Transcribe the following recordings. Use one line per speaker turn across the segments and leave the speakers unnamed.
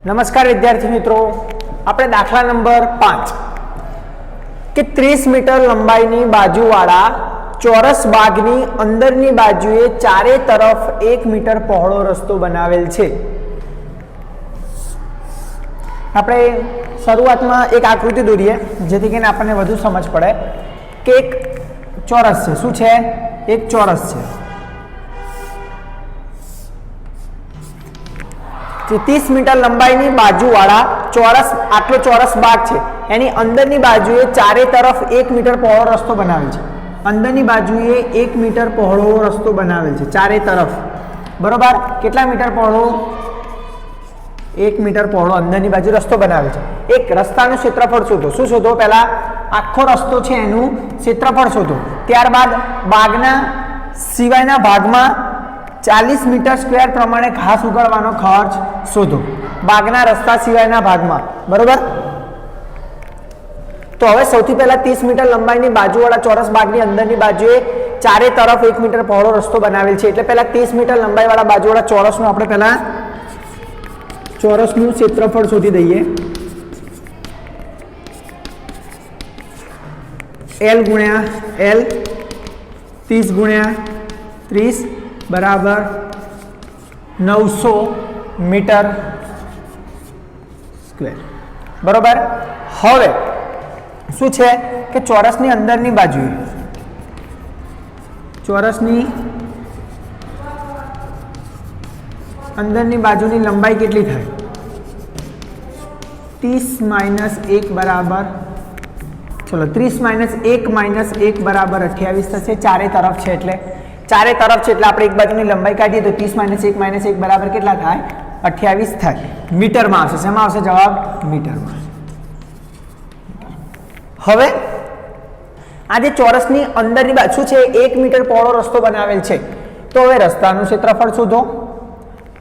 નમસ્કાર વિદ્યાર્થી મિત્રો, આપણે દાખલા નંબર 5 કે 30 મીટર લંબાઈની બાજુવાળા ચોરસ બાગની અંદરની બાજુએ ચારે તરફ 1 મીટર પહોળો રસ્તો બનાવેલ છે. આપણે શરૂઆતમાં એક આકૃતિ દોરીએ જેથી કરીને આપણને વધુ સમજ પડે કે એક ચોરસ છે. શું છે? એક ચોરસ છે. 30 મીટર લંબાઈની બાજુવાળા ચોરસ, આટલો ચોરસ બાગ છે, એની અંદરની બાજુએ ચારે તરફ 1 મીટર પહોળો રસ્તો બનાવેલ છે. અંદરની બાજુએ 1 મીટર પહોળો રસ્તો બનાવેલ છે ચારે તરફ. બરોબર? કેટલા મીટર પહોળો? 1 મીટર પહોળો અંદરની બાજુ રસ્તો બનાવેલ છે. એક રસ્તાનું ક્ષેત્રફળ શોધો. શું શોધો? પહેલા આખો રસ્તો છે એનું ક્ષેત્રફળ શોધો. ત્યારબાદ બાગના સિવાયના ભાગમાં 40 મીટર સ્ક્વેર પ્રમાણે ઘાસ ઉગાડવાનો ખર્ચ શોધો. બાગના રસ્તા સિવાયના ભાગમાં. બરોબર? તો હવે સૌથી પહેલા 30 મીટર લંબાઈની બાજુવાળા ચોરસ બાગની અંદરની બાજુએ ચારે તરફ 1 મીટર પહોળો રસ્તો બનાવેલ છે. એટલે પહેલા 30 મીટર લંબાઈવાળા બાજુવાળા ચોરસનું આપણે પહેલા ચોરસનું ક્ષેત્રફળ શોધી દઈએ. L ગુણ્યા L, 30 ગુણ્યા 30 બરાબર 900 મીટર સ્ક્વેર. બરોબર? હવે શું છે કે ચોરસની અંદરની બાજુએ, ચોરસની અંદરની બાજુની લંબાઈ કેટલી થાય? 30 માઇનસ 1 બરાબર, ચલો 30 માઇનસ 1 માઇનસ 1 બરાબર 28 થશે. ચારે તરફ છે એટલે ચારે તરફ છે એટલે આપણે એક બાજુની લંબાઈ કાઢીએ તો 30 માઇનસ 1 બરાબર કેટલા થાય? 28 થાય. મીટરમાં આવશે. શેમાં આવશે જવાબ? મીટરમાં. હવે આ જે ચોરસની અંદરની બાજુ શું છે? 1 મીટર પહોળો રસ્તો બનાવેલ છે. તો હવે રસ્તાનું ક્ષેત્રફળ શોધો.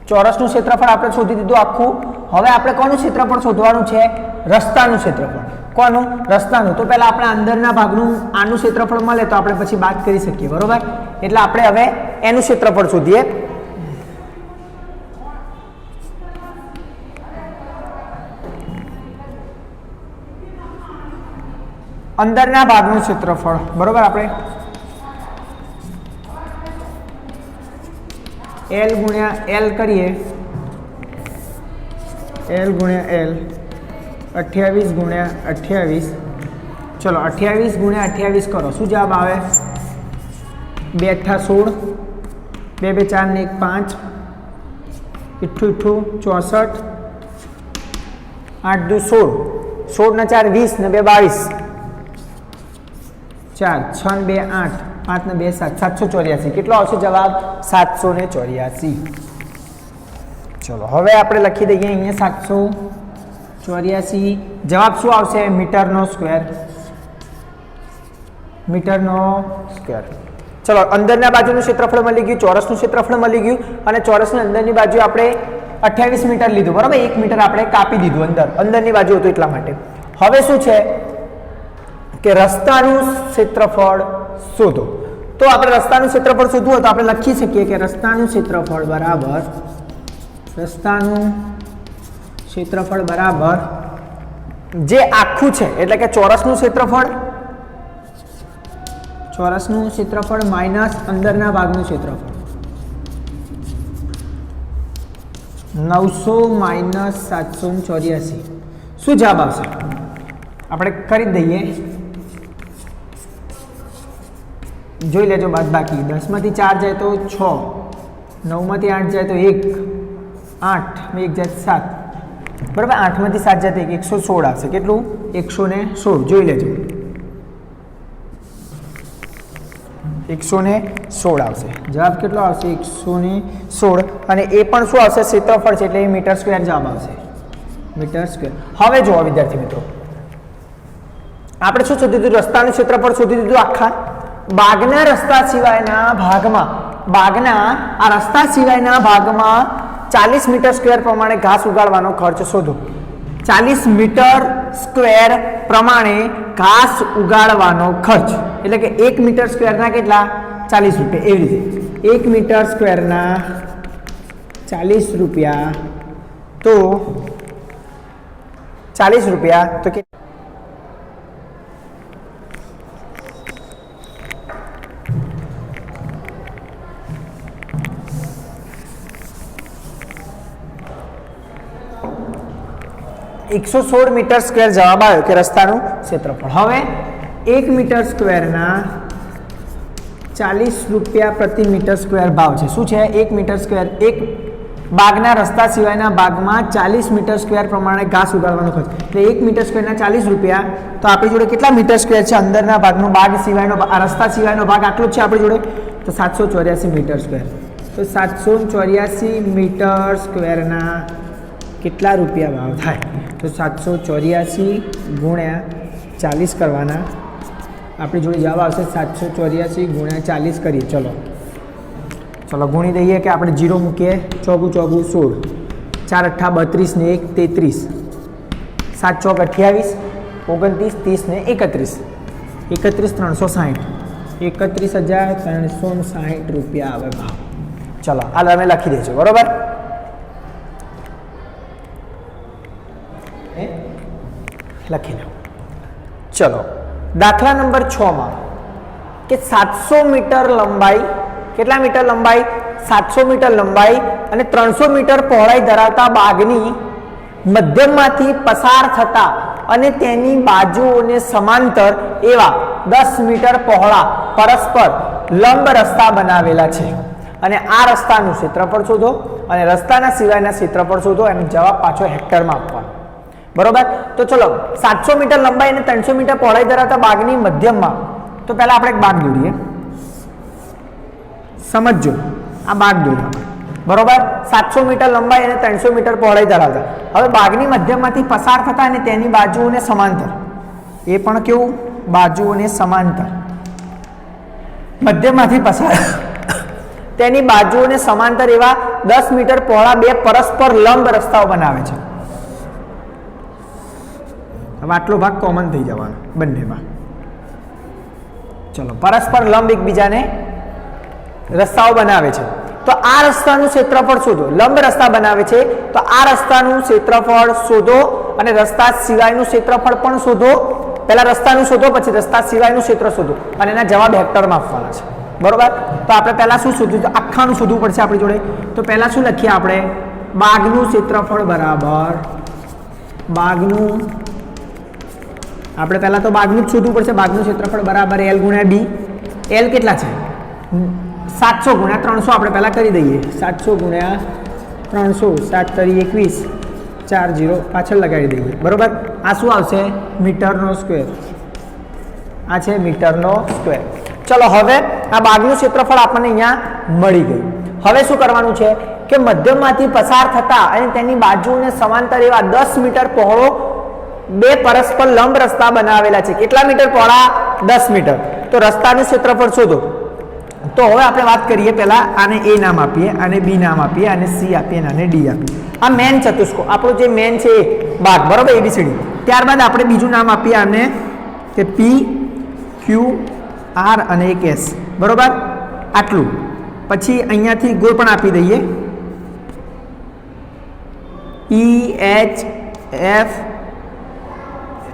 ચોરસનું ક્ષેત્રફળ આપણે શોધી દીધું આખું. હવે આપણે કોનું ક્ષેત્રફળ શોધવાનું છે? રસ્તાનું ક્ષેત્રફળ. કોનું? રસ્તાનું. તો પહેલા આપણે અંદરના ભાગનું આનું ક્ષેત્રફળ મળે તો આપણે પછી બાદ કરી શકીએ. બરોબર? એટલે આપણે હવે એનું ક્ષેત્રફળ શોધીએ. અંદરના ભાગનું ક્ષેત્રફળ. બરોબર? આપણે L ગુણ્યા L કરીએ. L ગુણ્યા L, 28 ગુણ્યા 28. ચલો 28 ગુણ્યા 28 કરો. શું જવાબ આવે? 2 × 16, 2 × 4 ને 1 5, 8 × 64, 8 × 16, 16 ને 4 20 ને 2 22, 4 6 ને 2 8, 5 ને 2 7, 784. કેટલો આવશે જવાબ? 784. ચલો હવે આપણે લખી દઈએ અહીંયા 784. જવાબ શું આવશે? મીટરનો સ્ક્વેર. મીટરનો સ્ક્વેર. ચલો અંદરના બાજુનું ક્ષેત્રફળ મળી ગયું, ચોરસનું ક્ષેત્રફળ મળી ગયું અને ચોરસની અંદરની બાજુ આપણે 28 મીટર લીધું. બરાબર? 1 મીટર આપણે કાપી દીધું અંદરની બાજુ હતું એટલા માટે. હવે શું છે કે રસ્તાનું ક્ષેત્રફળ શોધો. તો આપણે રસ્તાનું ક્ષેત્રફળ શોધવું હોય તો આપણે લખી શકીએ કે રસ્તાનું ક્ષેત્રફળ બરાબર, રસ્તાનું ક્ષેત્રફળ બરાબર જે આખું છે એટલે કે ચોરસનું ક્ષેત્રફળ, ચોરસનું ક્ષેત્રફળ માઇનસ અંદરના ભાગનું ક્ષેત્રફળ. 900 માઇનસ 784. શું જવાબ આવશે? આપણે કરી દઈએ. જોઈ લેજો બાદ બાકી. 10 માંથી 4 જાય તો 6, 9 માંથી 8 જાય તો 1, 8 1 જાય 7. બરાબર? 8 માંથી 7 જાય તો 116 આવશે. કેટલું? 116. જોઈ લેજો, 116 આવશે. જવાબ કેટલો આવશે? 116. અને એ પણ શું આવશે? ક્ષેત્રફળ છે એટલે એ મીટર સ્ક્વેર જવાબ આવશે. Metre square. હવે જુઓ વિદ્યાર્થી મિત્રો, આપણે શું શોધી દીધું? રસ્તાનું ક્ષેત્રફળ શોધી દીધું આખા બાગના રસ્તા સિવાયના ભાગમાં. બાગના આ રસ્તા સિવાયના ભાગમાં 40 મીટર સ્ક્વેર પ્રમાણે ઘાસ ઉગાડવાનો ખર્ચ શોધો. 40 મીટર સ્ક્વેર પ્રમાણે ઘાસ ઉગાડવાનો ખર્ચ એટલે કે 1 મીટર સ્ક્વેરના કેટલા? 40 રૂપિયા. એવી રીતે 1 મીટર સ્ક્વેરના 40 રૂપિયા. તો 40 રૂપિયા તો કે ₹116 મીટર સ્ક્વેર જવાબ આવ્યો કે રસ્તાનું ક્ષેત્રફળ. હવે 1 મીટર સ્ક્વેરના 40 રૂપિયા પ્રતિ મીટર સ્ક્વેર ભાવ છે. શું છે? 1 મીટર સ્ક્વેર, એક બાગના રસ્તા સિવાયના ભાગમાં 40 મીટર સ્ક્વેર પ્રમાણે ઘાસ ઉગાડવાનો ખર્ચ. એટલે 1 મીટર સ્ક્વેરના 40 રૂપિયા. તો આપણી જોડે કેટલા મીટર સ્ક્વેર છે? અંદરના ભાગનો, બાગ સિવાયનો, રસ્તા સિવાયનો ભાગ આટલો જ છે આપણી જોડે. તો 784 મીટર સ્ક્વેર. તો 784 મીટર સ્ક્વેરના કેટલા રૂપિયા ભાવ થાય? તો 784 ગુણ્યા 40 કરવાના. આપણી જોડે જવાબ આવશે 784 ગુણ્યા 40 કરીએ. ચલો ગુણી દઈએ કે આપણે 0 મૂકીએ. 4 4 16, 4 8 32 ને 1 33, 7 ચોક 28, 29 30 ને 31, 360, 31,360 રૂપિયા આવે ભાવ. ચલો આ તમે લખી દેજો, બરોબર? લખી લો. ચલો દાખલા નંબર 6 માં કે 700 મીટર લંબાઈ, કેટલા મીટર લંબાઈ? 700 મીટર લંબાઈ અને 300 મીટર પહોળાઈ ધરાવતા બાગની મધ્યમાંથી પસાર થતા અને તેની બાજુઓને સમાંતર એવા 10 મીટર પહોળા પરસ્પર લંબ રસ્તા બનાવેલા છે અને આ રસ્તાનું ક્ષેત્રફળ શોધો અને રસ્તાના સિવાયના ક્ષેત્રફળ શોધો અને જવાબ પાછો હેક્ટરમાં આપવાનો, બરોબર? તો ચલો 700 મીટર લંબાઈ અને 300 મીટર પહોળાઈ ધરાવતા બાગની મધ્યમાં, તો પહેલા આપણે એક બાગ દોરીએ. સમજો આ બાગ દોર્યો, બરોબર? 700 મીટર લંબાઈ અને 300 મીટર પહોળાઈ ધરાવતા. હવે બાગની મધ્યમાંથી પસાર થતા અને તેની બાજુઓને સમાંતર, એ પણ કેવું? બાજુઓને સમાંતર, મધ્યમાંથી પસાર તેની બાજુઓને સમાંતર એવા 10 મીટર પહોળા બે પરસ્પર લંબ રસ્તાઓ બનાવે છે. હવે આટલો ભાગ કોમન થઈ જવાનો બંનેમાં. ચલો પરસ્પર લંબ એકબીજાને રસ્તાઓ બનાવે છે. તો આ રસ્તાનું ક્ષેત્રફળ શોધો. લંબ રસ્તા બનાવે છે તો આ રસ્તાનું ક્ષેત્રફળ શોધો અને રસ્તા સિવાયનું ક્ષેત્રફળ પણ શોધો. પહેલા રસ્તાનું શોધો, પછી રસ્તા સિવાયનું ક્ષેત્ર શોધો અને એના જવાબ હેક્ટરમાં આપવાના છે, બરોબર? તો આપણે પહેલા શું શોધ્યું? તો આખાનું શોધવું પડશે આપણી જોડે. તો પહેલા શું લખીએ આપણે? બાગનું ક્ષેત્રફળ બરાબર બાગનું, આપણે પહેલા તો બાગનું જ શોધવું પડશે. બાગનું ક્ષેત્રફળ બરાબર L ગુણ્યા B. L કેટલા છે? 700 ગુણ્યા 300 આપણે પહેલા કરી દઈએ. 700 ગુણ્યા 300, 7 તરી 21, 4 0 પાછળ લગાડી દઈએ, બરોબર? આ શું આવશે? મીટરનો સ્ક્વેર. આ છે મીટરનો સ્ક્વેર. ચલો હવે આ બાગનું ક્ષેત્રફળ આપણને અહીંયા મળી ગયું. હવે શું કરવાનું છે કે મધ્યમાંથી પસાર થતા અને તેની બાજુને સમાંતર એવા 10 મીટર પહોળો બે પરસ્પર લંબ રસ્તા બનાવેલા છે. કેટલા મીટર પહોળા? 10 મીટર. તો રસ્તાનું ક્ષેત્રફળ શોધો. તો હવે આપણે વાત કરીએ, પહેલા આને A નામ આપીએ, આને B નામ આપીએ, આને C આપીએ અને આને D આપીએ. આ મેન ચતુષ્કો, આપણો જે મેન છે એ બાગ, બરોબર? ABCD. ત્યારબાદ આપણે બીજું નામ આપીએ આને કે P Q R અને એક S, બરોબર? આટલું. પછી અહીંયાથી ગોળ પણ આપી દઈએ, E H F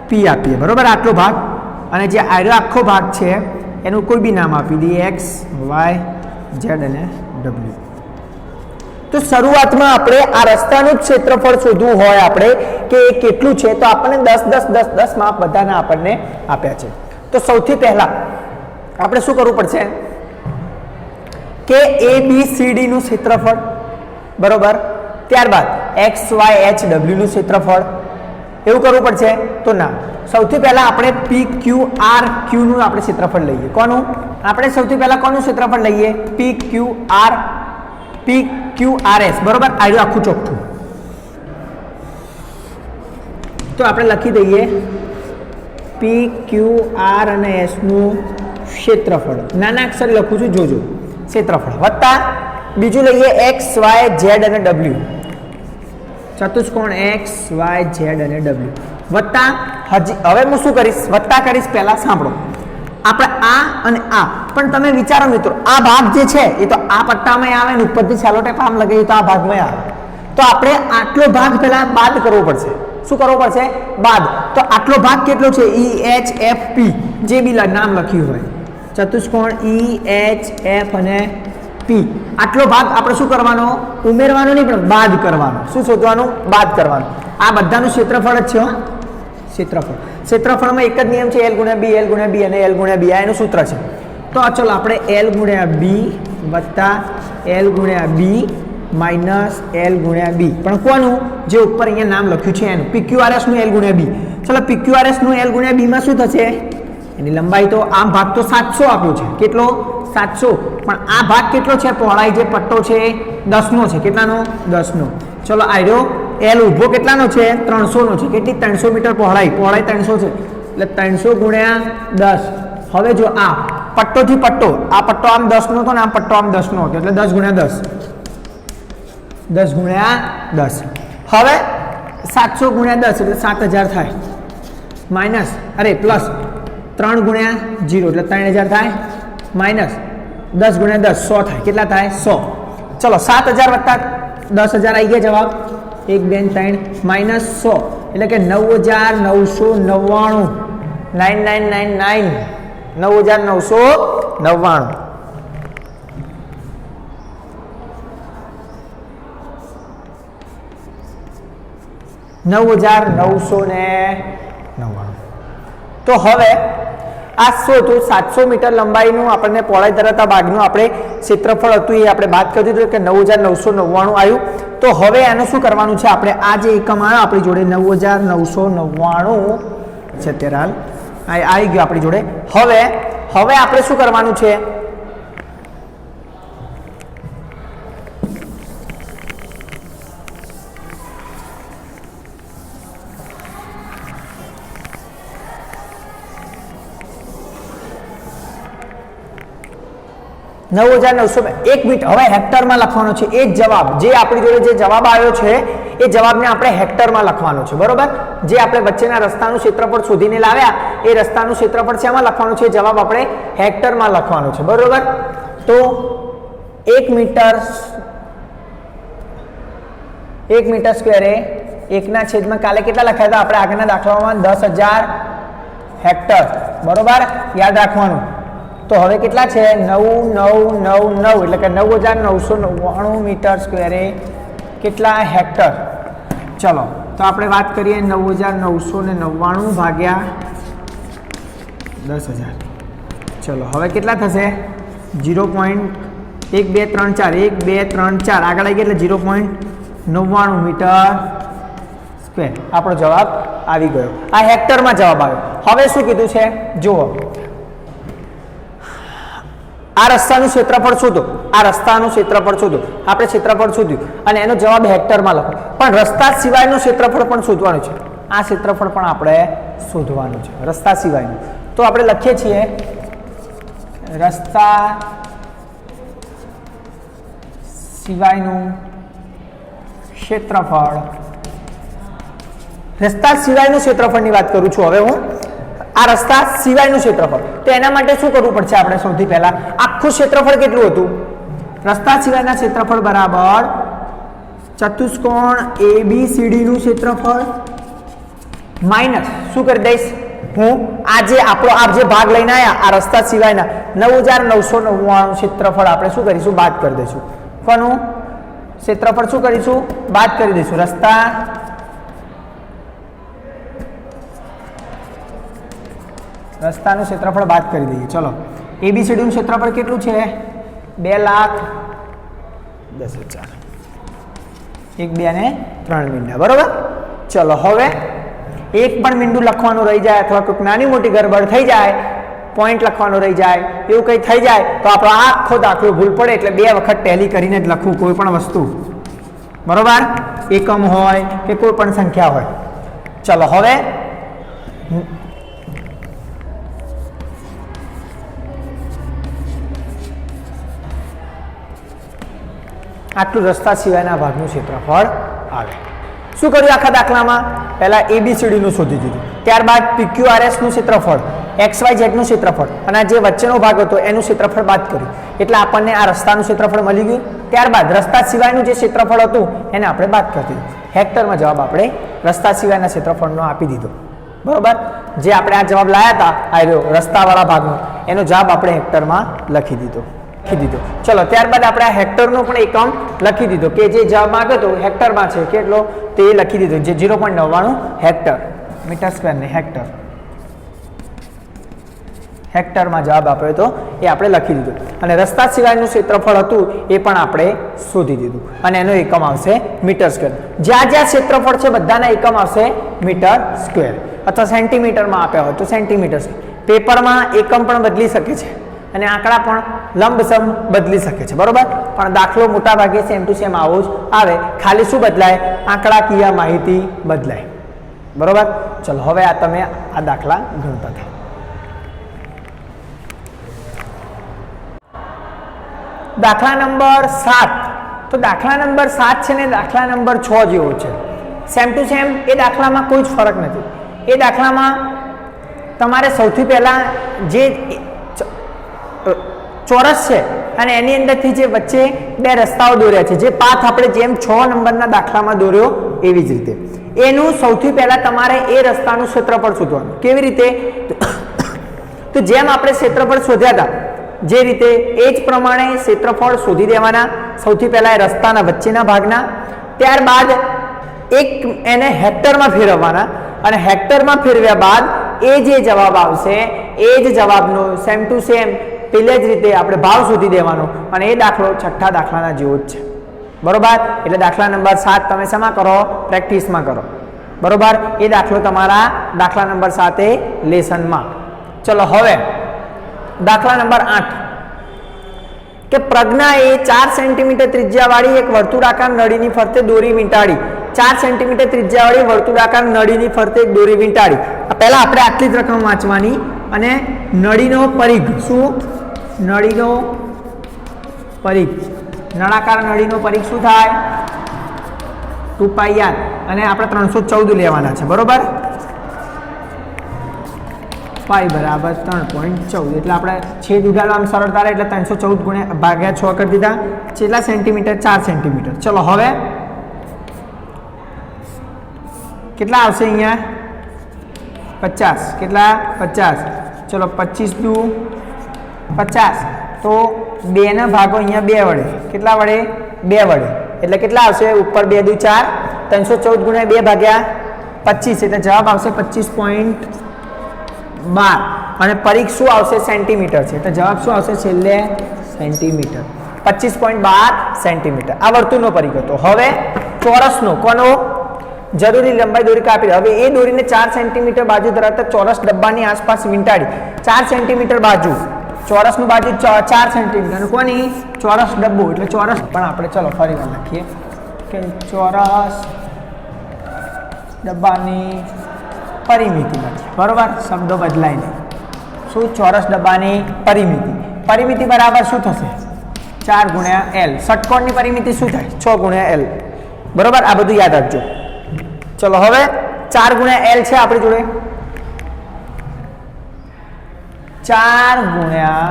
P આપીએ, બરોબર? આટલો ભાગ. અને જે આખો ભાગ છે એનું કોઈ બી નામ આપી દઈએ, X Y Z અને W. તો શરૂઆતમાં આપણે આ રસ્તાનું ક્ષેત્રફળ શોધવું હોય આપણે કે એ કેટલું છે, તો આપણને 10 10 10 10 માપ બધાના આપણને આપ્યા છે. તો સૌથી પહેલા આપણે શું કરવું પડશે કે ABCD નું ક્ષેત્રફળ, બરોબર? ત્યારબાદ XYHW નું ક્ષેત્રફળ, એવું કરવું પડશે? તો ના, સૌથી પહેલા આપણે PQRQ નું આપણે ક્ષેત્રફળ લઈએ. કોનું? આપણે સૌથી પહેલા કોનું ક્ષેત્રફળ લઈએ? PQRS, બરોબર? આવ્યું આખું ચોખ્ખું. તો આપણે લખી દઈએ PQR અને S નું ક્ષેત્રફળ. નાના અક્ષર લખું છું, જોજો. ક્ષેત્રફળ વત્તા બીજું લઈએ XYZ અને W, ચતુષ્કોણ XYZ અને W વત્તા, હજી હવે હું શું કરીશ? વત્તા કરીશ. પહેલા સાંભળો, આપણે આ અને આ પણ તમે વિચારો મિત્રો, આ ભાગ જે છે એ તો આ પટ્ટામાં આવે ને ઉપરથી સેલોટેપ આમ લગાવીએ તો આ ભાગમાં આવે. તો આપણે આટલો ભાગ પહેલા બાદ કરવો પડશે. શું કરવો પડશે? બાદ. તો આટલો ભાગ કેટલો છે? EHFP, જે બી નામ લખ્યું હોય ચતુષ્કોણ EHF અને P, આટલો ભાગ આપણે શું કરવાનો? ઉમેરવાનો નહીં, પણ બાદ કરવાનો. શું શોધવાનું? બાદ કરવાનું. આ બધાનું ક્ષેત્રફળ જ છે હો, ક્ષેત્રફળ. ક્ષેત્રફળમાં એક જ નિયમ છે, L ગુણ્યા B, L ગુણ્યા B અને L ગુણ્યા B, આ એનું સૂત્ર છે. તો ચલો આપણે L ગુણ્યા B વત્તા L ગુણ્યા B માઇનસ L ગુણ્યા B, પણ કોનું? જે ઉપર અહીંયા નામ લખ્યું છે એનું, PQRS નું L ગુણ્યા B. ચલો PQRS નું L ગુણ્યા B માં શું થશે? એની લંબાઈ તો આમ ભાગ તો 700 આપ્યો છે. કેટલો? 700. પણ આ ભાગ કેટલો છે? પહોળાઈ જે પટ્ટો છે 10 નો છે. કેટલાનો? 10 નો. ચલો આયરો L ઊભો કેટલાનો છે? 300 નો છે. કેટલી? 300 મીટર પહોળાઈ 300 છે, એટલે 300 ગુણ્યા 10. હવે જો આ પટ્ટોથી પટ્ટો, આ પટ્ટો આમ 10 નો હતો ને આમ પટ્ટો આમ 10 નો હતો, એટલે 10 ગુણ્યા 10, 10 ગુણ્યા 10. હવે 700 ગુણ્યા 10 એટલે 7000 થાય, માઇનસ પ્લસ 3 ગુણ્યા 0 એટલે 3000 થાય, માઇનસ 10 ગુણ્યા 10 100 થાય. કેટલા થાય? 100. ચલો 7000 વત્તા 10000 આવી ગયા જવાબ. 1 2 3 માઇનસ 100 એટલે કે 9999 9999 9999. તો હવે આ શું હતું? 700 મીટર લંબાઈનું આપણને પહોળાઈ ધરાવતા ભાગનું આપણે ક્ષેત્રફળ હતું, એ આપણે બાદ કરી દીધું કે 9999 આવ્યું. તો હવે આનું શું કરવાનું છે? આપણે આ જે એકમ આવ્યો આપણી જોડે 9999 છે, અત્યારે હાલ આવી ગયો આપણી જોડે. હવે આપણે શું કરવાનું છે? એક મિનિટ. હવે હેક્ટરમાં લખવાનો છે એ જ જવાબ, જે આપણી જોડે જે જવાબ આવ્યો છે એ જવાબને આપણે હેક્ટરમાં લખવાનો છે, બરોબર? જે આપણે વચ્ચેના રસ્તાનું ક્ષેત્રફળ શોધીને લાવ્યા એ રસ્તાનું ક્ષેત્રફળ છે એમાં લખવાનું છે, જવાબ આપણે હેક્ટરમાં લખવાનો છે, બરોબર? તો 1 મીટર સ્ક્વેરે 1/, કાલે કેટલા લખ્યા હતા આપણે આગળના દાખલામાં? 10,000 હેક્ટર, બરોબર? યાદ રાખવાનું. તો હવે કેટલા છે? 9999 એટલે કે 9999 મીટર સ્ક્વેરે કેટલા હેક્ટર? ચલો તો આપણે વાત કરીએ 9999 ભાગ્યા 10,000. ચલો હવે કેટલા થશે? 0.1234 1234 આગળ આવી ગયા એટલે 0.99 મીટર સ્ક્વેર. આપણો જવાબ આવી ગયો. આ હેક્ટરમાં જવાબ આવ્યો. હવે શું કીધું છે જુઓ, આ રસ્તાનું ક્ષેત્રફળ શોધો, આ રસ્તાનું ક્ષેત્રફળ શોધો. આપણે ક્ષેત્રફળ શોધ્યું અને એનો જવાબ હેક્ટરમાં લખો, પણ રસ્તા સિવાયનું ક્ષેત્રફળ પણ શોધવાનું છે. આ ક્ષેત્રફળ પણ આપણે શોધવાનું છે, રસ્તા સિવાયનું. તો આપણે લખીએ છીએ રસ્તા સિવાયનું ક્ષેત્રફળ. રસ્તા સિવાયનું ક્ષેત્રફળની વાત કરું છું હવે હું. આ રસ્તા સિવાયનું ક્ષેત્રફળ, તો એના માટે શું કરવું પડશે? આપણે સૌથી પહેલા આખું ક્ષેત્રફળ કેટલું હતું? રસ્તા સિવાયના ક્ષેત્રફળ બરાબર ચતુષ્કોણ ABCD નું ક્ષેત્રફળ માઇનસ શું કરી દઈશ હું? આ જે આપણો આ જે ભાગ લઈને આવ્યા આ રસ્તા સિવાયના 9999 ક્ષેત્રફળ આપણે શું કરીશું? બાદ કરી દઈશું. કોનું ક્ષેત્રફળ શું કરીશું? બાદ કરી દઈશું. રસ્તાનું ક્ષેત્રફળ બાદ કરી દઈએ. ચલો ABCD નું ક્ષેત્રફળ કેટલું છે? 2,10,000. 1 2 અને 3 મીંડા, બરોબર? ચલો હવે એક પણ મીંડું લખવાનું રહી જાય અથવા કોઈક નાની મોટી ગરબડ થઈ જાય, પોઈન્ટ લખવાનો રહી જાય, એવું કંઈ થઈ જાય તો આપણો આખો દાખલો ભૂલ પડે, એટલે 2 વખત ટેલી કરીને જ લખવું કોઈ પણ વસ્તુ, બરોબર? એકમ હોય કે કોઈ પણ સંખ્યા હોય. ચલો હવે આટલું રસ્તા સિવાયના ભાગનું ક્ષેત્રફળ આવે. શું કર્યું આખા દાખલામાં? પહેલા ABCD નું શોધી દીધું, ત્યારબાદ PQRS નું ક્ષેત્રફળ, XYZ નું ક્ષેત્રફળ અને આ જે વચ્ચેનો ભાગ હતો એનું ક્ષેત્રફળ બાદ કર્યું એટલે આપણને આ રસ્તાનું ક્ષેત્રફળ મળી ગયું. ત્યારબાદ રસ્તા સિવાયનું જે ક્ષેત્રફળ હતું એને આપણે બાદ કરી દીધું. હેક્ટરમાં જવાબ આપણે રસ્તા સિવાયના ક્ષેત્રફળનો આપી દીધો. બરોબર, જે આપણે આ જવાબ લાયા હતા આ રહ્યો રસ્તાવાળા ભાગનો, એનો જવાબ આપણે હેક્ટરમાં લખી દીધો. ચલો ત્યારબાદ આપણે આ હેક્ટરનો પણ એકમ લખી દીધો કે જે જવાબ માંગ્યો હતો હેક્ટરમાં છે કેટલો તે લખી દીધો, જે 0.99 હેક્ટર મીટર સ્ક્વેર ને હેક્ટરમાં જવાબ આપ્યો હતો એ આપણે લખી દીધું. અને રસ્તા સિવાયનું ક્ષેત્રફળ હતું એ પણ આપણે શોધી દીધું અને એનો એકમ આવશે મીટર સ્ક્વેર. જ્યાં જ્યાં ક્ષેત્રફળ છે બધાના એકમ આવશે મીટર સ્ક્વેર અથવા સેન્ટીમીટરમાં આપ્યા હોય તો સેન્ટીમીટર સ્ક્વેર. પેપરમાં એકમ પણ બદલી શકે છે અને આંકડા પણ લંબસમ બદલી શકે છે. બરોબર, પણ દાખલો મોટા ભાગે સેમ ટુ સેમ આવો જ આવે, ખાલી શું બદલાય, આંકડાકીય માહિતી બદલાય. બરોબર, ચલો હવે આ તમે આ દાખલા ગણતા થાઓ. દાખલા નંબર 7. તો દાખલા નંબર 7 છે ને દાખલા નંબર 6 જેવો છે, સેમ ટુ સેમ. એ દાખલામાં કોઈ જ ફરક નથી. એ દાખલામાં તમારે સૌથી પહેલા જે ચોરસ છે અને એની અંદરથી જે વચ્ચે બે રસ્તાઓ દોર્યા છે, જે પાથ આપણે જેમ 6 નંબરના દાખલામાં દોર્યો એવી જ રીતે એનું સૌથી પહેલા તમારે એ રસ્તાનું ક્ષેત્રફળ શોધવાનું. કેવી રીતે? તો જેમ આપણે ક્ષેત્રફળ શોધ્યા હતા જે રીતે એ જ પ્રમાણે ક્ષેત્રફળ શોધી દેવાના. સૌથી પહેલા એ રસ્તાના વચ્ચેના ભાગના, ત્યારબાદ એક એને હેક્ટરમાં ફેરવવાના અને હેક્ટરમાં ફેરવ્યા બાદ એ જે જવાબ આવશે એ જ જવાબનો સેમ ટુ સેમ પેલે જ રીતે આપણે ભાવ શોધી દેવાનો અને એ દાખલો છઠ્ઠા દાખલાના જેવો જ છે. બરોબર, એટલે દાખલા નંબર 7 તમે શેમાં કરો? પ્રેક્ટિસમાં કરો. બરોબર, એ દાખલો તમારા દાખલા નંબર 7 લેસનમાં. ચલો હવે દાખલા નંબર 8 કે પ્રજ્ઞાએ 4 સેન્ટીમીટર ત્રિજ્યાવાળી એક વર્તુળાકાર નળીની ફરતે દોરી વીંટાળી. 4 સેન્ટીમીટર ત્રિજ્યાવાળી વર્તુળાકાર નળીની ફરતે એક દોરી વીંટાળી. પહેલા આપણે આટલી જ રકમ વાંચવાની અને નળીનો પરિઘ, શું? નળીનો પરિઘ, નળાકાર નળીનો પરિઘ શું થાય? 2πr અને આપણે 314 લેવાના છે. બરોબર, પાઈ બરાબર 3.14 એટલે આપણે છેદ ઉડાડવામાં સરળતા રહે એટલે 314 ગુણ્યા ભાગ્યા 6 કરી દીધા. કેટલા સેન્ટીમીટર? 4 સેન્ટીમીટર. ચલો હવે કેટલા આવશે અહીંયા? 50. કેટલા? 50. ચલો 25 દુ 50 તો 2 ના ભાગો અહીંયા 2 વડે. કેટલા વડે? 2 વડે. એટલે કેટલા આવશે? ઉપર 2 દુ 4, 314 ગુણ્યા 2 ભાગ્યા 25 એટલે જવાબ આવશે 25.12 અને પરિઘ શું આવશે? સેન્ટીમીટર છે એટલે જવાબ શું આવશે? છેલ્લે સેન્ટીમીટર. 25.12 સેન્ટીમીટર આ વર્તુળનો પરિઘ હતો. હવે ચોરસનો કોનો? જરૂરી લંબાઈ દોરી કાપી. હવે એ દોરીને 4 સેન્ટીમીટર બાજુ ધરાવતા ચોરસ ડબ્બાની આસપાસ વીંટાળી. 4 સેન્ટીમીટર બાજુ, ચોરસનું બાજુ 4 સેન્ટીમીટર અને કોની? ચોરસ ડબ્બો એટલે ચોરસ. પણ આપણે ચલો ફરી વાર લખીએ કે ચોરસ ડબ્બાની પરિમિતિમાંથી. બરોબર, શબ્દો બદલાય નહીં. શું? ચોરસ ડબ્બાની પરિમિતિ. પરિમિતિ બરાબર શું થશે? 4 ગુણ્યા L. ષટકોણની પરિમિતિ શું થાય? 6 ગુણ્યા L. બરોબર, આ બધું યાદ રાખજો. ચલો હવે 4 ગુણ્યા L છે આપણી જોડે. 4 ગુણ્યા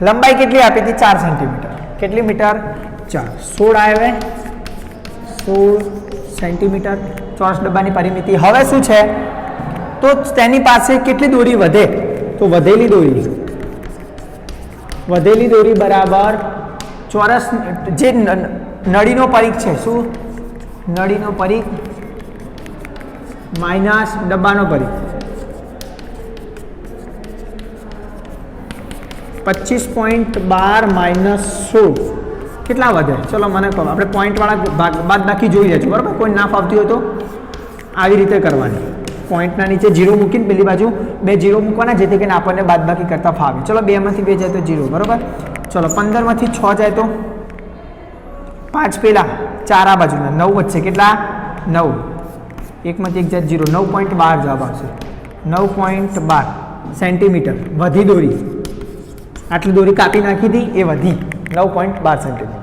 લંબાઈ કેટલી આપી હતી? 4 સેન્ટીમીટર. કેટલી મીટર? 4. 16 આવે 16 સેન્ટીમીટર ચોરસ ડબ્બાની પરિમિતિ. હવે શું છે? તો તેની પાસે કેટલી દોરી વધે? તો વધેલી દોરી બરાબર ચોરસ જે નળીનો પરિઘ છે. શું? નળીનો પરિઘ માઇનસ ડબ્બાનો પરિઘ. 25.12 માઇનસ 16 કેટલા વધે? ચલો મને કહો. આપણે પોઈન્ટવાળા બાદ બાકી જોઈ લેજો. બરાબર, કોઈ ના ફાવતી હોય તો આવી રીતે કરવાની. પોઈન્ટના નીચે 0 મૂકીને પેલી બાજુ 2 0 મૂકવાના જેથી કરીને આપણને બાદ બાકી કરતા ફાવે. ચલો 2 માંથી 2 જાય તો 0. બરાબર, ચલો 15 માંથી 6 જાય તો 5 પેલા 4 આ બાજુના 9 વચ્ચે કેટલા? 9. 1 માંથી 1 જાય 0. 9.12 જવાબ આવશે. 9.12 સેન્ટીમીટર વધી દોરી. આટલી દોરી કાપી નાખી હતી એ વધી 9.12 સેન્ટીમીટર.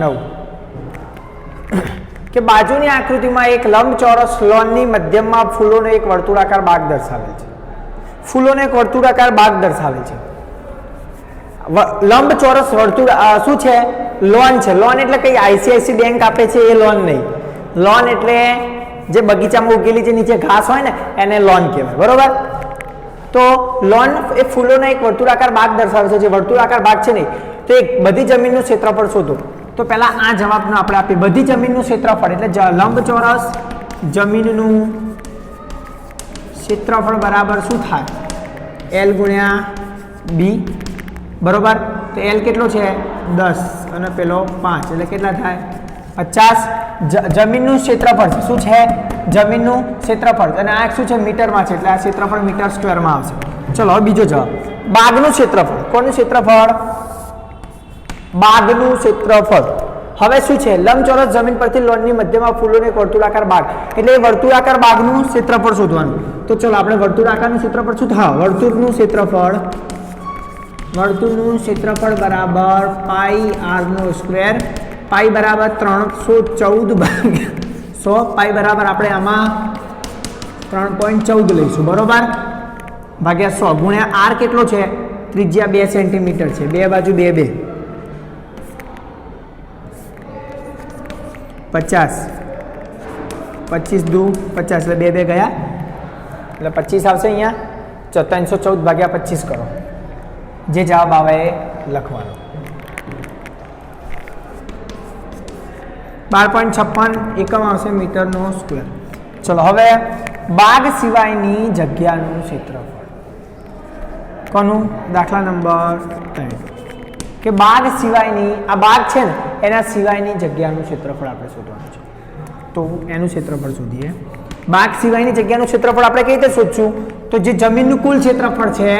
9 કે બાજુની આકૃતિમાં એક લંબચોરસ લોનની મધ્યમાં ફૂલોનો એક વર્તુળાકાર બાગ દર્શાવેલ છે. ફૂલોનો એક વર્તુળાકાર બાગ દર્શાવેલ છે. લંબચોરસ વર્તુળ શું છે? લોન છે. લોન એટલે કઈ આઈસીઆઈસી બેંક આપે છે એ લોન નહીં. લોન એટલે જે બગીચામાં ઉગેલી જે નીચે ઘાસ હોય ને એને લોન કહેવાય. બરોબર? તો લોન એ ફૂલોનો એક વર્તુળાકાર બાગ દર્શાવે છે. જે વર્તુળાકાર બાગ છે ને તો એક બધી જમીનનું ક્ષેત્રફળ શોધો. તો પહેલા આ જવાબનો આપણે આપીએ. બધી જમીનનું ક્ષેત્રફળ એટલે લંબચોરસ જમીનનું ક્ષેત્રફળ બરાબર શું થાય? L ગુણ્યા B. બરોબર? તો L કેટલો છે? 10 અને પેલો 5 એટલે કેટલા થાય? 50. જમીનનું ક્ષેત્રફળ શું છે? જમીનનું ક્ષેત્રફળ અને આ શું છે? મીટરમાં છે એટલે આ ક્ષેત્રફળ મીટર સ્ક્વેરમાં આવશે. ચલો હવે બીજો જવાબ. બાગનું ક્ષેત્રફળ. કોનું ક્ષેત્રફળ? બાગનું ક્ષેત્રફળ. હવે શું છે? લંબચોરસ જમીન પરથી લોનની મધ્યમાં ફૂલોનો એક વર્તુળાકાર બાગ એટલે એ વર્તુળાકાર બાગનું ક્ષેત્રફળ શોધવાનું. તો ચલો આપણે વર્તુળાકારનું ક્ષેત્રફળ શું થાય? વર્તુળનું ક્ષેત્રફળ બરાબર પાઈ r² પાઈ બરાબર 314 ભાગ્યા 100. પાઈ બરાબર આપણે આમાં 3.14 લઈશું. બરોબર? ભાગ્યા 100 ગુણ્યા r કેટલો છે? ત્રિજ્યા 2 સેન્ટીમીટર છે. બે બાજુ 2 2 50. 25 દુ 50 એટલે 2 2 ગયા એટલે 25 આવશે. અહીંયા 314 ભાગ્યા 25 કરો. જે જવાબ આવે એ લખવાનો. 12.56 એકમ આવશે મીટરનો સ્ક્વેર. ચલો હવે બાગ સિવાયની જગ્યાનું ક્ષેત્રફળ. કોનું? દાખલા નંબર 3 કે બાગ સિવાયની આ બાગ છે ને એના સિવાયની જગ્યાનું ક્ષેત્રફળ આપણે શોધવાનું છે. તો એનું ક્ષેત્રફળ શોધીએ. બાગ સિવાયની જગ્યાનું ક્ષેત્રફળ આપણે કઈ રીતે શોધશું? તો જે જમીનનું કુલ ક્ષેત્રફળ છે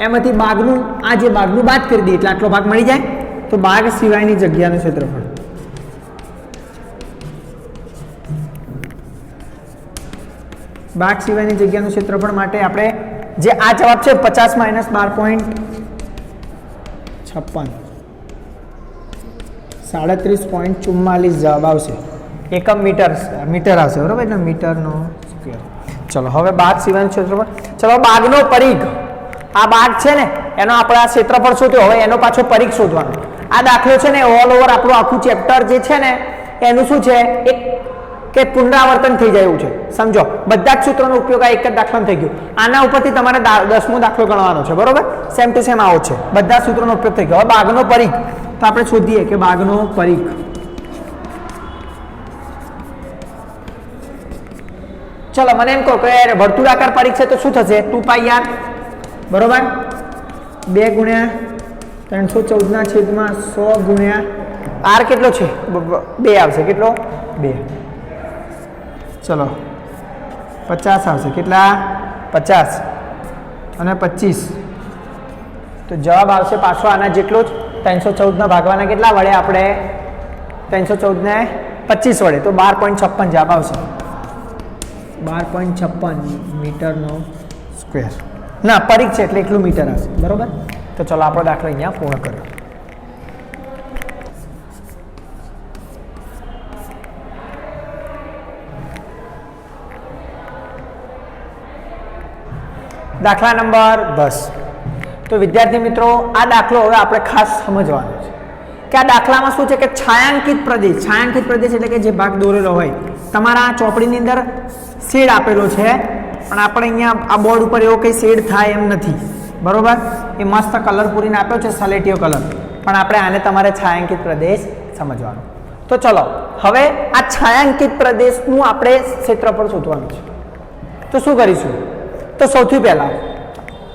એમાંથી બાગનું આ જે બાગનું બાદ કરી દઈએ એટલે આટલો ભાગ મળી જાય. તો બાગ સિવાયની જગ્યાનું ક્ષેત્રફળ. બાગ સિવાયની જગ્યાનું ક્ષેત્રફળ માટે આપણે જે આ જવાબ છે 50 - 12.56 37.44 જવાબ આવશે. એકમ મીટર આવશે. બરોબર? એટલે મીટરનો સ્ક્વેર. ચલો હવે બાગ સિવાયનું ક્ષેત્રફળ. ચલો બાગનો પરિઘ. આ બાગ છે ને એનો આપણે આ ક્ષેત્રફળ શોધ્યો. હવે એનો પાછો પરિઘ શોધવાનો. આ દાખલો છે ને ઓલ ઓવર આપણું આખું ચેપ્ટર જે છે ને એનું શું છે? એક કે પુનરાવર્તન થઈ જાય એવું છે. સમજો બધા જ સૂત્રોનો ઉપયોગ આ એક જ દાખલામાં થઈ ગયો. આના ઉપરથી તમારે 10મો દાખલો ગણવાનો છે. બરોબર? સેમ ટુ સેમ આવો છે. બધા સૂત્રોનો ઉપયોગ થઈ ગયો. હવે બાગનો પરિઘ તો આપણે શોધીએ કે બાગનો પરિઘ. ચલો મને એમ કહો કે વર્તુળાકાર પરિઘ છે તો શું થશે? 2πr. બરોબર? 2 ગુણ્યા 314/100 ગુણ્યા r કેટલો છે? 2 આવશે. કેટલો? 2. ચલો 50 આવશે. કેટલા? 50 અને 25. તો જવાબ આવશે પાછો આના જેટલો જ. 314 ભાગવાના કેટલા વડે? આપણે 314 ને 25 વડે. તો 12.56 જવાબ આવશે. 12.56 મીટરનો સ્ક્વેર. ના પરિઘ છે એટલે એટલું મીટર આવશે. બરોબર? તો ચલો આપણો દાખલો અહીંયા પૂર્ણ કર્યો. દાખલા નંબર 10. તો વિદ્યાર્થી મિત્રો આ દાખલો હવે આપણે ખાસ સમજવાનો છે કે આ દાખલામાં શું છે કે છાયાંકિત પ્રદેશ એટલે કે જે ભાગ દોરેલો હોય. તમારા ચોપડીની અંદર શેડ આપેલો છે પણ આપણે અહીંયા આ બોર્ડ ઉપર એવો કંઈ શેડ થાય એમ નથી. બરોબર? એ મસ્ત કલર પૂરીને આપ્યો છે સલેટીયો કલર. પણ આપણે આને તમારે છાયાંકિત પ્રદેશ સમજવાનો. તો ચલો હવે આ છાયાંકિત પ્રદેશનું આપણે ક્ષેત્રફળ શોધવાનું છે. તો શું કરીશું? તો સૌથી પહેલા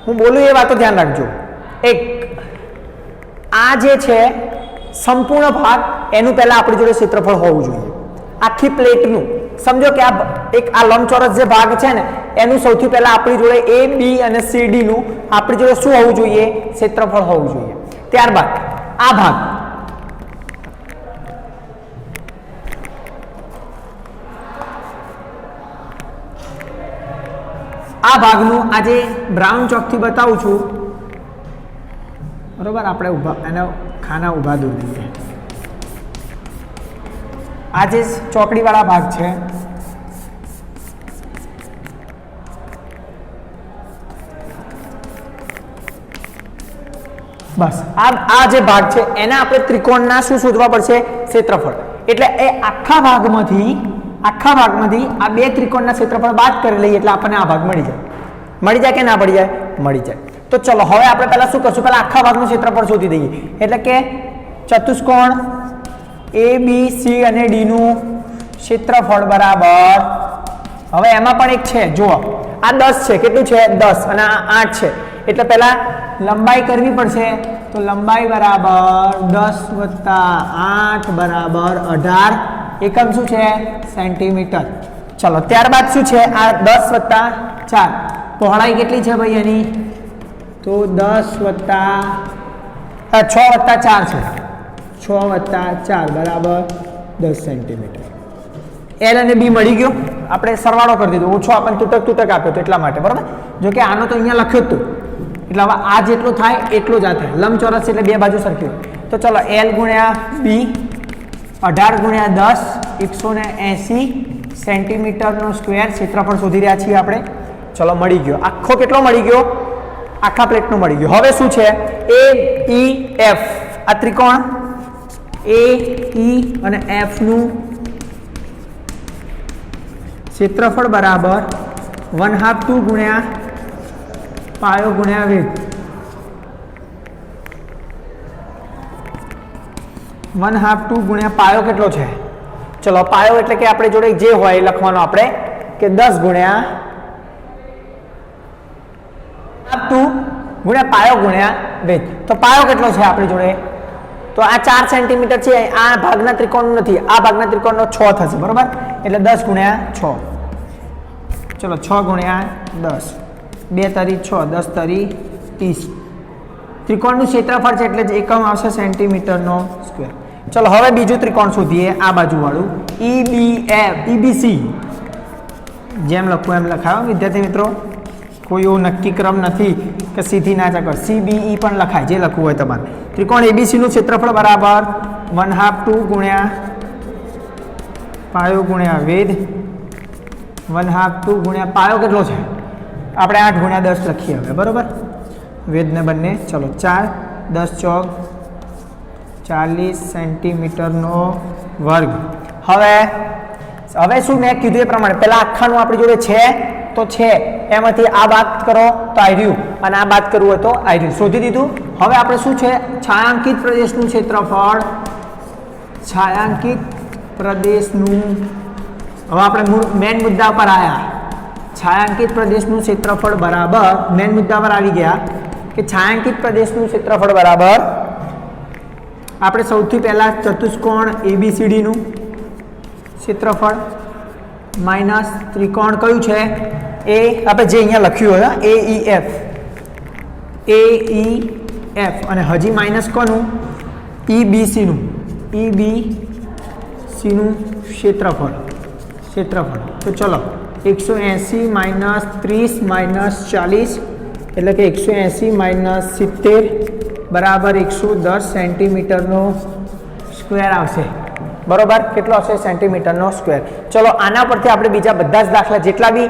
હું બોલું એ વાતો ધ્યાન રાખજો. એક આ જે છે સંપૂર્ણ ભાગ એનું પહેલા આપણી જોડે ક્ષેત્રફળ હોવું જોઈએ. આખી પ્લેટનું સમજો કે આ એક આ લંબચોરસ જે ભાગ છે ને એનું સૌથી પહેલા આપણી જોડે A, B અને C, D નું આપણી જોડે શું હોવું જોઈએ? ક્ષેત્રફળ હોવું જોઈએ. ત્યારબાદ આ ભાગ આ ભાગનું આજે બ્રાઉન ચોકથી બતાવું છું. બરોબર? આપણે ઊભા એના ખાના ઊભા દોરી દઈએ. આ જે ચોકડીવાળા ભાગ છે બસ આ જે ભાગ છે એના આપણે ત્રિકોણના શું શોધવા પડશે? ક્ષેત્રફળ. એટલે એ આખા ભાગમાંથી આ બે ત્રિકોણના ક્ષેત્રફળ બાદ કરી લઈએ એટલે આપણને આ ભાગ મળી જાય કે ના મળી જાય? મળી જાય. તો ચલો હવે આપણે પહેલા શું કરશું? પહેલા આખા ભાગનું ક્ષેત્રફળ શોધી દઈએ. એટલે કે ચતુષ્કોણ ABC અને D નું ક્ષેત્રફળ બરાબર, હવે એમાં પણ એક છે, જુઓ આ 10 છે, કેટલું છે? 10 અને આ 8 છે. એટલે પહેલા લંબાઈ કરવી પડશે. તો લંબાઈ બરાબર 10 વત્તા 8 બરાબર 18. એકમ શું છે? સેન્ટીમીટર. ચલો ત્યારબાદ શું છે? આ 10 વત્તા 4 પહોળાઈ કેટલી છે ભાઈ એની? તો 6 વત્તા 4 છે. 6 વત્તા 4 બરાબર 10 સેન્ટીમીટર. એલ અને બી મળી ગયો. આપણે સરવાળો કરી દીધો, ઓછો આપણને તૂટક આપ્યો હતો એટલા માટે, બરાબર. જો કે આનો તો અહીંયા લખ્યો જ હતું, એટલે હવે આ જેટલું થાય એટલું જ આ થાય. લંબચોરસ એટલે બે બાજુ સરખી. તો ચલો એલ ગુણ્યા બી 18 ગુણ્યા 10 180 સેન્ટીમીટરનો સ્ક્વેર ક્ષેત્રફળ શોધી રહ્યા છીએ આપણે. ચલો મળી ગયો. આખો કેટલો મળી ગયો? આખા પ્લેટનો મળી ગયો. હવે શું છે? AEF આ ત્રિકોણ AE અને F નું ક્ષેત્રફળ બરાબર 1/2 ગુણ્યા પાયો ગુણ્યા વેગ. 1/2 ગુણ્યા પાયો કેટલો છે? ચલો પાયો એટલે કે આપણે જોડે જે હોય એ લખવાનો આપણે, કે 10 ગુણ્યા 2 ગુણ્યા પાયો ગુણ્યા વેગ. તો પાયો કેટલો છે આપણી જોડે? તો આ 4 સેન્ટીમીટર છે. આ ભાગના ત્રિકોણનું નથી, આ ભાગના ત્રિકોણનો 6 થશે, બરોબર. એટલે 10 ગુણ્યા 6. ચલો 6 ગુણ્યા 10, 2 તરી 6, 10 તરી 30. ત્રિકોણનું ક્ષેત્રફળ છે એટલે જ એકમ આવશે સેન્ટીમીટરનો સ્ક્વેર. ચલો હવે બીજું ત્રિકોણ શોધીએ, આ બાજુવાળું EBC. જેમ લખવું એમ લખાયો વિદ્યાર્થી મિત્રો, કોઈ એવો નક્કી ક્રમ નથી કે સીધી ના ચક્કર. CBE પણ લખાય, જે લખવું હોય તમારે. ત્રિકોણ ABC નું ક્ષેત્રફળ બરાબર 1/2 ગુણ્યા પાયો ગુણ્યા વેધ. 1/2 ગુણ્યા પાયો કેટલો છે? આપણે 8 ગુણ્યા 10 લખીએ હવે, બરોબર. વેધને બંને. ચલો 4 10 ચોક 40 સેન્ટીમીટરનો વર્ગ. હવે શું મેં કીધું એ પ્રમાણે પહેલા આખાનું આપણી જોડે છે તો છે, એમાંથી આ બાદ કરો તો આ રહ્યું, અને આ બાદ કરવું હોય તો આ રહ્યું. શોધી દીધું. હવે આપણે શું છે? છાયાંકિત પ્રદેશનું ક્ષેત્રફળ. છાયાંકિત પ્રદેશનું, હવે આપણે મેન મુદ્દા પર આવ્યા. છાયાંકિત પ્રદેશનું ક્ષેત્રફળ બરાબર, મેન મુદ્દા પર આવી ગયા કે છાયાંકિત પ્રદેશનું ક્ષેત્રફળ બરાબર, આપણે સૌથી પહેલા ચતુષ્કોણ ABCD નું ક્ષેત્રફળ માઇનસ ત્રિકોણ કયું છે? આપણે જે અહીંયા લખ્યું હોય AEF, અને હજી માઇનસ કોનું? EBC નું ક્ષેત્રફળ. તો ચલો 180 માઇનસ 30 માઇનસ 40 એટલે કે 180 માઇનસ 70 બરાબર 110 સેન્ટીમીટરનો સ્ક્વેર આવશે, બરોબર. કેટલો આવશે? સેન્ટીમીટરનો સ્ક્વેર. ચલો આના પરથી આપણે બીજા બધા જ દાખલા જેટલા બી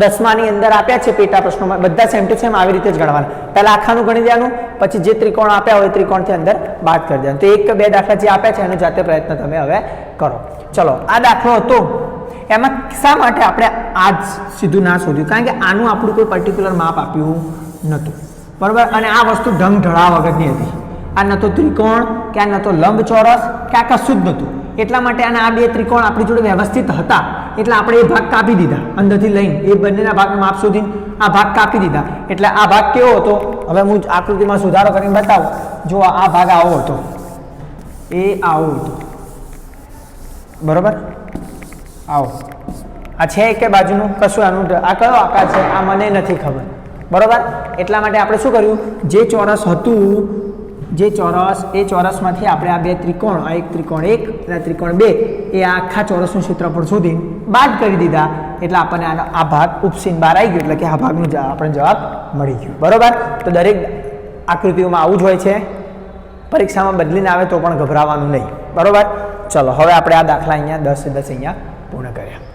10માની અંદર આપ્યા છે પેટા પ્રશ્નોમાં, બધા સેમ ટુ સેમ આવી રીતે જ ગણવાના. પહેલા આખાનું ગણી દેવાનું, પછી જે ત્રિકોણ આપ્યા હોય ત્રિકોણથી અંદર બાદ કરી દેવાનું. તો 1 કે 2 દાખલા જે આપ્યા છે એનો જાતે પ્રયત્ન તમે હવે કરો. ચલો આ દાખલો હતો, એમાં શા માટે આપણે આજ સીધું ના શોધ્યું? કારણ કે આનું આપણું કોઈ પર્ટિક્યુલર માપ આપ્યું નહોતું, બરાબર. અને આ વસ્તુ ઢંગ ઢળા વગરની હતી. આ ન તો ત્રિકોણ કે આ ન તો લંબચોરસ કે આ કશું જ નહોતું. એટલા માટે આના આ બે ત્રિકોણ આપણી જોડે વ્યવસ્થિત હતા એટલે આપણે એ ભાગ કાપી દીધા, અંદરથી લઈને એ બંનેના ભાગનું માપ શોધીને આ ભાગ કાપી દીધા. એટલે આ ભાગ કેવો હતો? હવે હું આકૃતિમાં સુધારો કરીને બતાવું. જો આ ભાગ આવો હતો, એ આવો હતો, બરોબર. આવો આ છે કે બાજુનું કશું આનું, આ કયો આકાર છે આ મને નથી ખબર, બરોબર. એટલા માટે આપણે શું કર્યું? જે ચોરસ હતું, જે ચોરસ, એ ચોરસમાંથી આપણે આ બે ત્રિકોણ, આ એક ત્રિકોણ 1 અને ત્રિકોણ 2, એ આખા ચોરસનું ક્ષેત્રફળ શોધી બાદ કરી દીધા. એટલે આપણને આ ભાગ ઉપસીને બહાર આવી ગયો, એટલે કે આ ભાગનો આપણને જવાબ મળી ગયો, બરોબર. તો દરેક આકૃતિઓમાં આવું જ હોય છે. પરીક્ષામાં બદલીને આવે તો પણ ગભરાવાનું નહીં, બરોબર. ચલો હવે આપણે આ દાખલા અહીંયા 10 10 અહીંયા પૂર્ણ કર્યા.